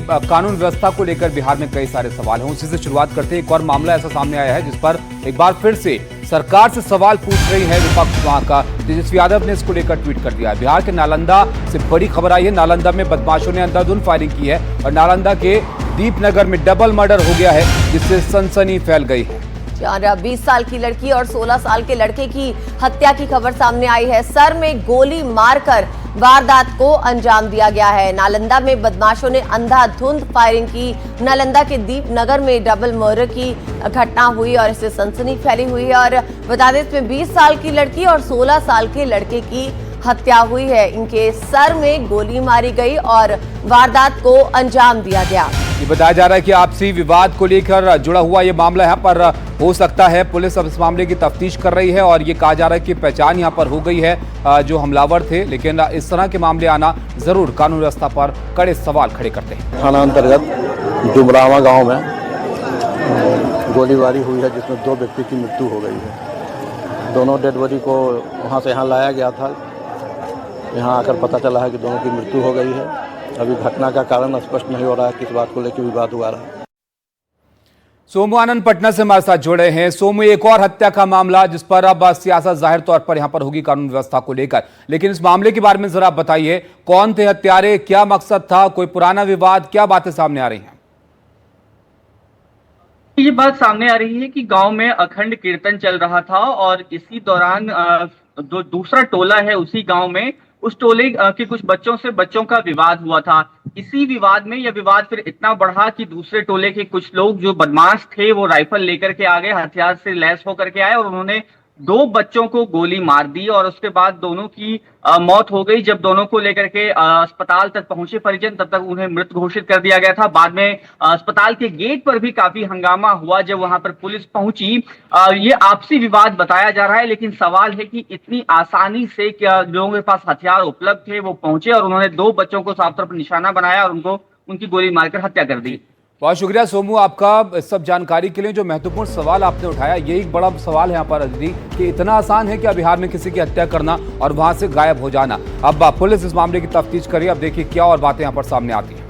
कानून व्यवस्था को लेकर बिहार में कई सारे सवाल हैं। उसी से शुरुआत करते हैं। एक और मामला ऐसा सामने आया है जिस पर एक बार फिर से सरकार से सवाल पूछ रही है विपक्ष। वहां का तेजस्वी यादव ने इसको लेकर ट्वीट कर दिया है। बिहार के नालंदा से बड़ी खबर आई है। नालंदा में बदमाशों ने अंधाधुंध फायरिंग की है और नालंदा के दीपनगर में डबल मर्डर हो गया है, जिससे सनसनी फैल गई है। 20 साल की लड़की और 16 साल के लड़के की हत्या की खबर सामने आई है। सर में गोली मारकर वारदात को अंजाम दिया गया है। नालंदा में बदमाशों ने अंधाधुंध फायरिंग की। नालंदा के दीपनगर में डबल मर्डर की घटना हुई और इससे सनसनी फैली हुई है। और बता दें, इसमें 20 साल की लड़की और 16 साल के लड़के की हत्या हुई है। इनके सर में गोली मारी गई और वारदात को अंजाम दिया गया। ये बताया जा रहा है कि आपसी विवाद को लेकर जुड़ा हुआ ये मामला है, पर हो सकता है पुलिस अब इस मामले की तफ्तीश कर रही है और ये कहा जा रहा है कि पहचान यहाँ पर हो गई है जो हमलावर थे। लेकिन इस तरह के मामले आना जरूर कानून व्यवस्था पर कड़े सवाल खड़े करते हैं। थाना अंतर्गत डुमरावा गांव में गोलीबारी हुई है, जिसमें 2 व्यक्ति की मृत्यु हो गई है। दोनों डेड बॉडी को वहाँ से यहाँ लाया गया था। यहाँ आकर पता चला है कि दोनों की मृत्यु हो गई है। अभी घटना का कारण स्पष्ट नहीं हो रहा है, किस बात को लेकर विवाद हुआ रहा है। सोमू आनंद पटना से हमारे साथ जुड़े हैं। सोमू, एक और हत्या का मामला जिस पर अब सियासत जाहिर तौर पर यहां पर होगी कानून व्यवस्था को लेकर, लेकिन इस मामले के बारे में जरा बताइए, कौन थे हत्यारे, क्या मकसद था, कोई पुराना विवाद, क्या बातें सामने आ रही हैं? ये बात सामने आ रही है कि गांव में अखंड कीर्तन चल रहा था और इसी दौरान जो दूसरा टोला है उसी गांव में उस टोले के कुछ बच्चों का विवाद हुआ था। इसी विवाद में यह विवाद फिर इतना बढ़ा कि दूसरे टोले के कुछ लोग जो बदमाश थे वो राइफल लेकर के आ गए, हथियार से लैस होकर के आए और उन्होंने 2 बच्चों को गोली मार दी और उसके बाद दोनों की मौत हो गई। जब दोनों को लेकर के अस्पताल तक पहुंचे परिजन, तब तक उन्हें मृत घोषित कर दिया गया था। बाद में अस्पताल के गेट पर भी काफी हंगामा हुआ जब वहां पर पुलिस पहुंची। ये आपसी विवाद बताया जा रहा है, लेकिन सवाल है कि इतनी आसानी से क्या लोगों के पास हथियार उपलब्ध थे, वो पहुंचे और उन्होंने 2 बच्चों को साफ तौर पर निशाना बनाया और उनकी गोली मारकर हत्या कर दी। बहुत शुक्रिया सोमू आपका सब जानकारी के लिए। जो महत्वपूर्ण सवाल आपने उठाया, ये एक बड़ा सवाल है यहाँ पर अजरी कि इतना आसान है क्या बिहार में किसी की हत्या करना और वहां से गायब हो जाना। अब पुलिस इस मामले की तफ्तीश करिए। अब देखिए क्या और बातें यहाँ पर सामने आती हैं।